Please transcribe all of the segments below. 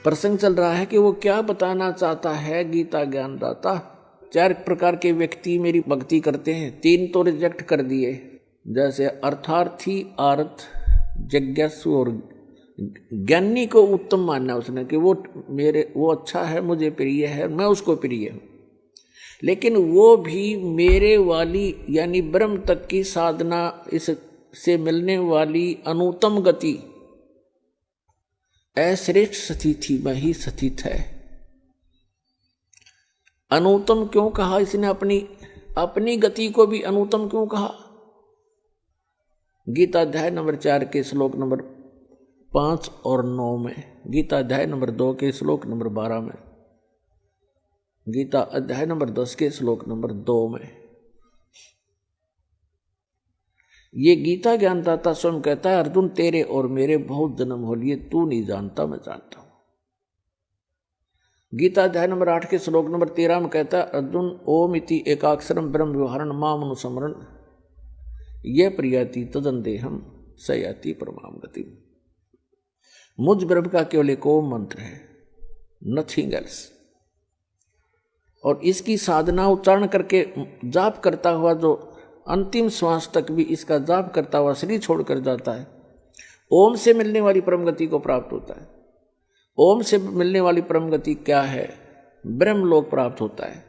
प्रसंग चल रहा है कि वो क्या बताना चाहता है गीता ज्ञानदाता। 4 प्रकार के व्यक्ति मेरी भक्ति करते हैं, 3 तो रिजेक्ट कर दिए, जैसे अर्थार्थी, आर्थ, जिज्ञासु और ज्ञानी को उत्तम मानना उसने कि वो अच्छा है, मुझे प्रिय है, मैं उसको प्रिय हूँ। लेकिन वो भी मेरे वाली यानी ब्रह्म तक की साधना, इससे मिलने वाली अनुत्तम गति, अश्रेष्ठ स्थिति में ही स्थित है। अनुत्तम क्यों कहा इसने? अपनी गति को भी अनुत्तम क्यों कहा? गीता अध्याय नंबर 4 के श्लोक नंबर 5 और 9 में, गीता अध्याय नंबर 2 के श्लोक नंबर 12 में, गीता अध्याय नंबर 10 के श्लोक नंबर 2 में। ये गीता ज्ञानदाता स्वयं कहता है, अर्जुन तेरे और मेरे बहुत जन्म हो लिए, तू नहीं जानता, मैं जानता हूं। गीता अध्याय नंबर 8 के श्लोक नंबर 13 में कहता है, अर्जुन ओम इति एकाक्षरम ब्रह्म व्यवहारण माम अनुस्मरण ये प्रियाति तदन देहम सयाति परमाम गति। मुझ ब्रह्म का केवल एक ओम मंत्र है, नथिंग एल्स। और इसकी साधना उच्चारण करके जाप करता हुआ जो अंतिम श्वास तक भी इसका जाप करता हुआ शरीर छोड़कर जाता है, ओम से मिलने वाली परम गति को प्राप्त होता है। ओम से मिलने वाली परम गति क्या है? ब्रह्म लोक प्राप्त होता है।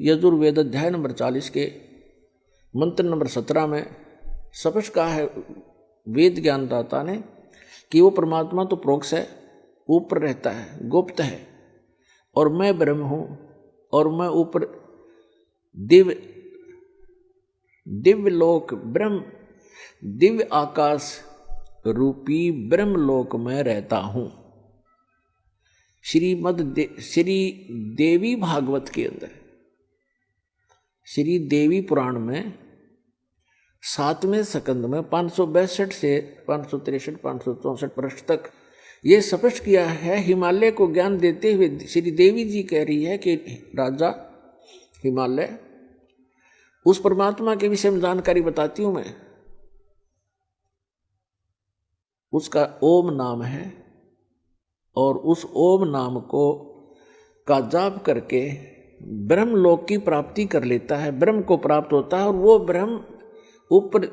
यजुर्वेद अध्याय नंबर 40 के मंत्र नंबर 17 में स्पष्ट कहा है वेद ज्ञानदाता ने कि वो परमात्मा तो प्रोक्ष है, ऊपर रहता है, गुप्त है, और मैं ब्रह्म हूं, और मैं ऊपर दिव्य लोक ब्रह्म, दिव्य आकाश रूपी ब्रह्म लोक में रहता हूं। श्री देवी भागवत के अंदर, श्री देवी पुराण में 7वें स्कंद में 562 से 563 564 पृष्ठ तक ये स्पष्ट किया है। हिमालय को ज्ञान देते हुए श्री देवी जी कह रही है कि राजा हिमालय, उस परमात्मा के विषय में जानकारी बताती हूं मैं, उसका ओम नाम है, और उस ओम नाम का जाप करके ब्रह्म लोक की प्राप्ति कर लेता है, ब्रह्म को प्राप्त होता है, और वो ब्रह्म ऊपर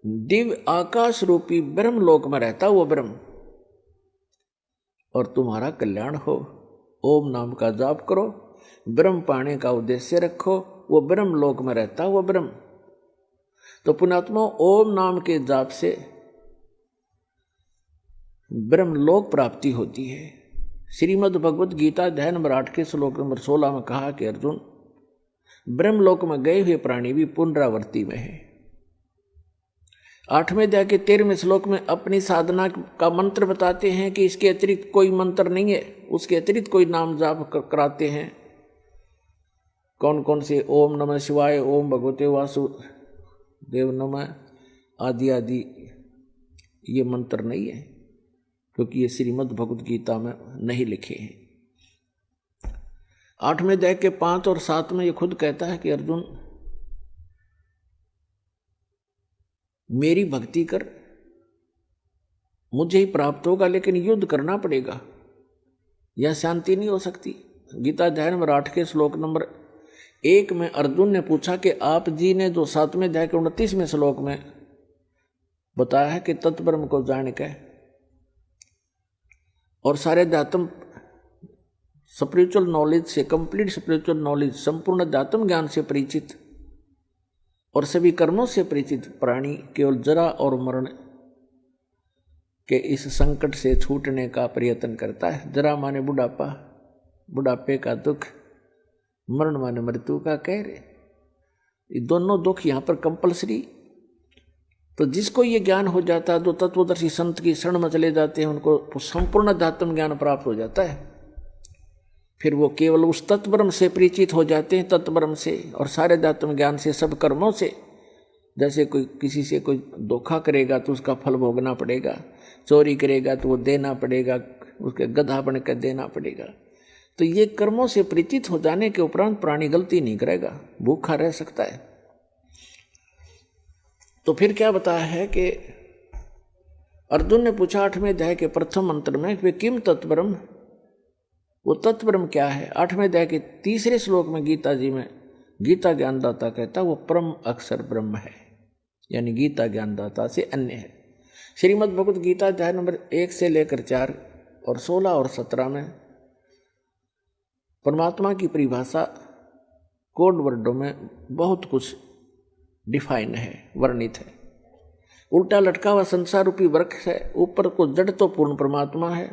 दिव्य आकाश रूपी ब्रह्म लोक में रहता है वो ब्रह्म। और तुम्हारा कल्याण हो, ओम नाम का जाप करो, ब्रह्म पाने का उद्देश्य रखो, वो ब्रह्म लोक में रहता है वो ब्रह्म। तो पुण्यात्मा, ओम नाम के जाप से ब्रह्म लोक प्राप्ति होती है। श्रीमद् भगवत गीता अध्याय नंबर 8 के श्लोक नंबर 16 में कहा कि अर्जुन, ब्रह्म लोक में गए हुए प्राणी भी पुनरावृत्ति में है। 8वें अध्याय के 13वें श्लोक में अपनी साधना का मंत्र बताते हैं कि इसके अतिरिक्त कोई मंत्र नहीं है, उसके अतिरिक्त कोई नाम जाप कराते हैं। कौन कौन से? ओम नमः शिवाय, ओम भगवते वासुदेव नमः आदि आदि ये मंत्र नहीं है, क्योंकि ये श्रीमद् भगवत गीता में नहीं लिखे हैं। 8वें अध्याय के 5 और 7 में ये खुद कहता है कि अर्जुन मेरी भक्ति कर, मुझे ही प्राप्त होगा, लेकिन युद्ध करना पड़ेगा, यह शांति नहीं हो सकती। गीता अध्याय नंबर 8 के श्लोक नंबर 1 में अर्जुन ने पूछा कि आप जी ने जो 7वें अध्याय के 29वें श्लोक में बताया है कि तत्ब्रह्म को जान के और सारे अध्यात्म स्पिरिचुअल नॉलेज से, कंप्लीट स्पिरिचुअल नॉलेज, संपूर्ण अध्यात्म ज्ञान से परिचित और सभी कर्मों से परिचित प्राणी केवल जरा और मरण के इस संकट से छूटने का प्रयत्न करता है। जरा माने बुढ़ापा, बुढ़ापे का दुख, मरण माने मृत्यु का कहर। ये दोनों दुख यहाँ पर कंपलसरी। तो जिसको ये ज्ञान हो जाता है, जो तत्वदर्शी संत की शरण में चले जाते हैं, उनको संपूर्ण अध्यात्म ज्ञान प्राप्त हो जाता है। फिर वो केवल उस तत्ब्रह्म से परिचित हो जाते हैं, तत्ब्रह्म से और सारे अध्यात्म ज्ञान से, सब कर्मों से। जैसे कोई किसी से कोई धोखा करेगा तो उसका फल भोगना पड़ेगा, चोरी करेगा तो वो देना पड़ेगा, उसके गधा बन कर देना पड़ेगा। तो ये कर्मों से परिचित हो जाने के उपरांत प्राणी गलती नहीं करेगा, भूखा रह सकता है। तो फिर क्या बताया है कि अर्जुन ने पूछा 8वें अध्याय के प्रथम मंत्र में, वे किम तत्ब्रह्म वो तत्व ब्रह्म क्या है? 8वें अध्याय के 3 श्लोक में गीता जी में गीता ज्ञानदाता कहता वो परम अक्षर ब्रह्म है, यानी गीता ज्ञानदाता से अन्य है। श्रीमद् भगवत गीता अध्याय नंबर 1 से लेकर 4 और 16 और 17 में परमात्मा की परिभाषा कोड वर्डों में बहुत कुछ डिफाइन है, वर्णित है। उल्टा लटका हुआ संसार रूपी वृक्ष है, ऊपर को जड़ तो पूर्ण परमात्मा है,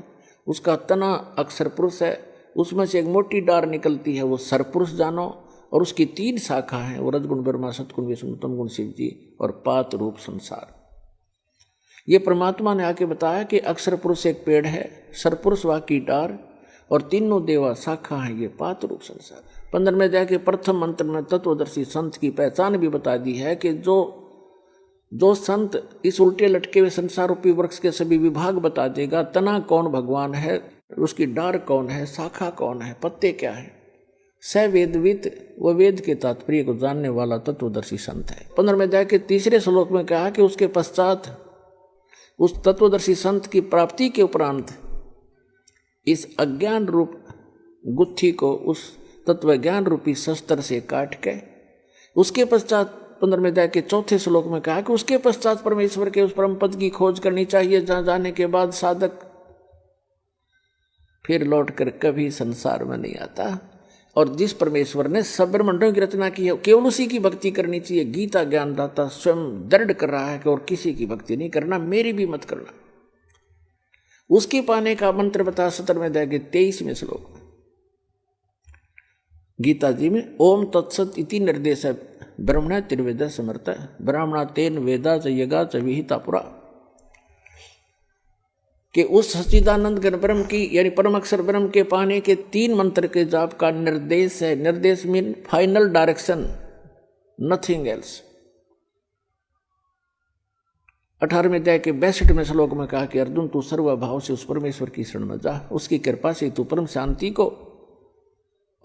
उसका तना अक्षर पुरुष है, उसमें से एक मोटी डार निकलती है वो सरपुरुष जानो, और उसकी 3 शाखा हैं, वो रजगुण ब्रह्मा, सतगुण विष्णु, तमगुण शिव जी और पात रूप संसार। ये परमात्मा ने आके बताया कि अक्षर पुरुष एक पेड़ है, सरपुरुष वा की डार और तीनों देवा शाखा है ये पात रूप संसार। 15वें अध्याय के प्रथम मंत्र में तत्वदर्शी संत की पहचान भी बता दी है कि जो संत इस उल्टे लटके हुए संसार रूपी वृक्ष के सभी विभाग बता देगा, तना कौन भगवान है, उसकी डार कौन है, शाखा कौन है, पत्ते क्या है, स वेदवित, वो वेद के तात्पर्य को जानने वाला तत्वदर्शी संत है। 15वें अध्याय के 3 श्लोक में कहा कि उसके पश्चात उस तत्वदर्शी संत की प्राप्ति के उपरांत इस अज्ञान रूप गुत्थी को उस तत्व ज्ञान रूपी शस्त्र से काट के, उसके पश्चात 15वें अध्याय के 4 श्लोक में कहा कि उसके पश्चात परमेश्वर के उस परम पद की खोज करनी चाहिए, जहां जाने के बाद साधक फिर लौट कर कभी संसार में नहीं आता। और जिस परमेश्वर ने सब ब्रह्मांडों की रचना की है, केवल उसी की भक्ति करनी चाहिए। गीता ज्ञानदाता स्वयं दृढ़ कर रहा है कि और किसी की भक्ति नहीं करना, मेरी भी मत करना। उसके पाने का मंत्र बता 17वें अध्याय के 23वें श्लोक में गीता जी में ओम तत्सत इति निर्देश है ब्रह्मण त्रिवेद समर्थ ब्राह्मणा तेन वेदा च यगा च विहिता पुरा, कि उस सच्चिदानंद घन ब्रह्म की यानी परम अक्षर ब्रह्म के पाने के 3 मंत्र के जाप का निर्देश है। निर्देश mean final direction, nothing else. 18वें अध्याय के 62वें श्लोक में कहा कि अर्जुन तू सर्वभाव से उस परमेश्वर की शरण में जा, उसकी कृपा से तू परम शांति को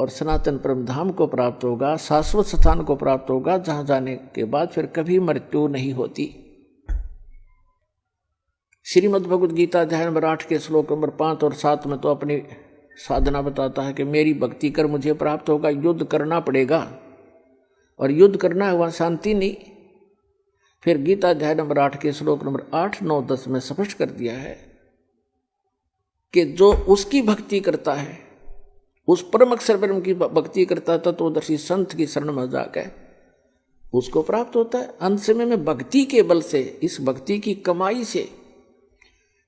और सनातन परम धाम को प्राप्त होगा, शाश्वत स्थान को प्राप्त होगा, जहां जाने के बाद फिर कभी मृत्यु नहीं होती। श्रीमद् भगवद गीता अध्याय नंबर 8 के श्लोक नंबर 5 और 7 में तो अपनी साधना बताता है कि मेरी भक्ति कर मुझे प्राप्त होगा, युद्ध करना पड़ेगा, और युद्ध करना है वहाँ शांति नहीं। फिर गीता अध्याय नंबर 8 के श्लोक नंबर 8, 9, 10 में स्पष्ट कर दिया है कि जो उसकी भक्ति करता है, उस परम अक्षर ब्रह्म की भक्ति करता है, तत्वदर्शी संत की शरण में जाकर उसको प्राप्त होता है। अंत समय में भक्ति के बल से, इस भक्ति की कमाई से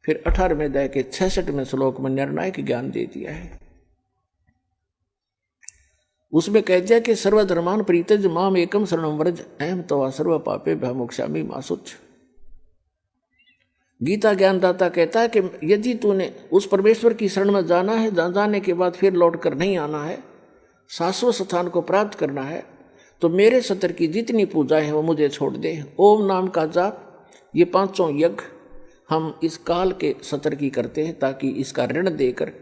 फिर 18वें अध्याय के 66वें श्लोक में निर्णायक ज्ञान दे दिया है। उसमें कह दिया कि सर्वधर्मान परित्यज माम एकम शरणम व्रज अहम तवा सर्व पापे भयमोक्षामि मा शुच। गीता ज्ञानदाता कहता है कि यदि तूने उस परमेश्वर की शरण में जाना है, जाने के बाद फिर लौट कर नहीं आना है, शाश्वत स्थान को प्राप्त करना है, तो मेरे सत्र की जितनी पूजाएं हैं वो मुझे छोड़ दे। ओम नाम का जाप, ये 5 यज्ञ हम इस काल के सत्र की करते हैं, ताकि इसका ऋण देकर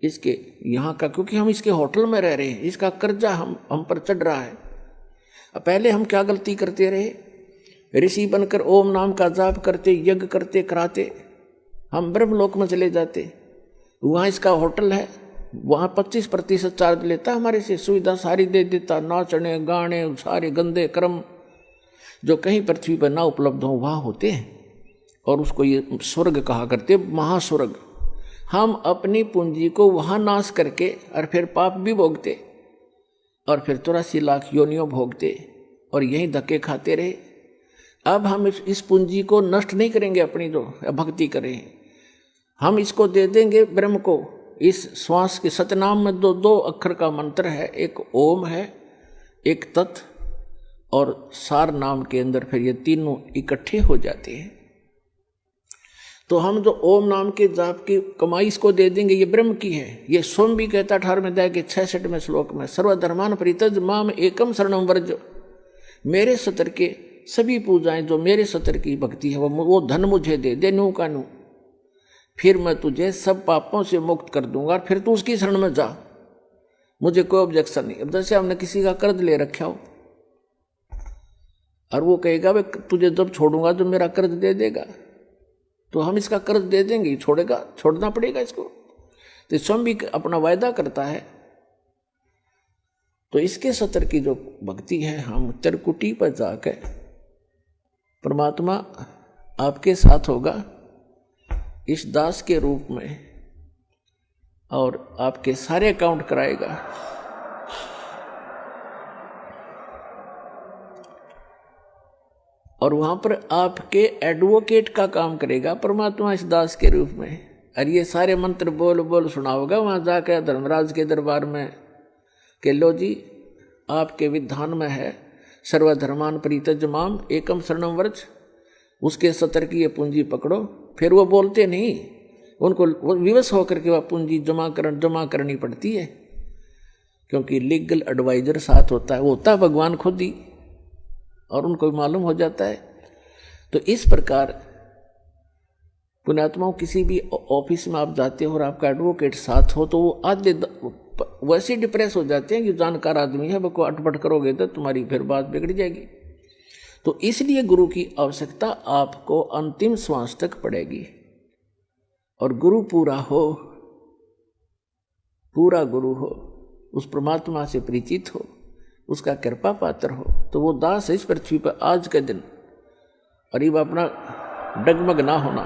इसके यहाँ का, क्योंकि हम इसके होटल में रह रहे हैं, इसका कर्जा हम पर चढ़ रहा है। पहले हम क्या गलती करते रहे, ऋषि बनकर ओम नाम का जाप करते, यज्ञ करते कराते हम ब्रह्मलोक में चले जाते। वहाँ इसका होटल है, वहाँ 25% चार्ज लेता, हमारे से सुविधा सारी दे देता, नाचने गाने सारे गंदे कर्म जो कहीं पृथ्वी पर ना उपलब्ध हो वहाँ होते हैं, और उसको ये स्वर्ग कहा करते, महास्वर्ग। हम अपनी पूंजी को वहाँ नाश करके और फिर पाप भी भोगते और फिर 84 लाख योनियों भोगते और यहीं धक्के खाते रहे। अब हम इस पूंजी को नष्ट नहीं करेंगे, अपनी जो भक्ति करें, हम इसको दे देंगे ब्रह्म को। इस श्वास के सतनाम में 2 अक्षर का मंत्र है, एक ओम है, एक तत्, और सार नाम के अंदर फिर ये तीनों इकट्ठे हो जाते हैं। तो हम जो ओम नाम के जाप की कमाई इसको दे देंगे, ये ब्रह्म की है। ये स्वयं भी कहता 18वें अध्याय के 66वें श्लोक में, सर्वधर्मान परित्यज माम एकम शरणम व्रज, मेरे सत्र के सभी पूजाएं, जो मेरे सत्र की भक्ति है वो धन मुझे दे दे, नू का नू, फिर मैं तुझे सब पापों से मुक्त कर दूंगा, और फिर तू उसकी शरण में जा, मुझे कोई ऑब्जेक्शन नहीं। अब जैसे हमने किसी का कर्ज ले रखा हो और वो कहेगा भाई तुझे जब छोड़ूंगा तो मेरा कर्ज दे देगा, तो हम इसका कर्ज दे देंगे, छोड़ेगा, छोड़ना पड़ेगा इसको। तो स्वयं भी अपना वायदा करता है। तो इसके सत्र की जो भक्ति है, हम त्रिकुटी पर जाकर परमात्मा आपके साथ होगा इस दास के रूप में, और आपके सारे अकाउंट कराएगा। और वहां पर आपके एडवोकेट का काम करेगा परमात्मा इस दास के रूप में। और ये सारे मंत्र बोल बोल सुनाओगा वहां जाकर धर्मराज के दरबार में कि लो जी, आपके विधान में है सर्वधर्मान परित्यज्य माम एकम शरणम व्रज, उसके सत्र की ये पूंजी पकड़ो। फिर वो बोलते नहीं, उनको विवश होकर के वह पूंजी जमा करनी पड़ती है, क्योंकि लीगल एडवाइजर साथ होता है, वो होता है भगवान खुद ही, और उनको मालूम हो जाता है। तो इस प्रकार पुण्यात्माओं, किसी भी ऑफिस में आप जाते हो और आपका एडवोकेट साथ हो, तो वो आधे वैसे डिप्रेस हो जाते हैं कि जानकार आदमी है, वो अटपट करोगे तो तुम्हारी फिर बात बिगड़ जाएगी। तो इसलिए गुरु की आवश्यकता आपको अंतिम श्वास तक पड़ेगी। और गुरु पूरा हो, पूरा गुरु हो, उस परमात्मा से परिचित हो, उसका कृपा पात्र हो, तो वो दास है इस पृथ्वी पर आज के दिन। और ये अपना डगमग ना होना।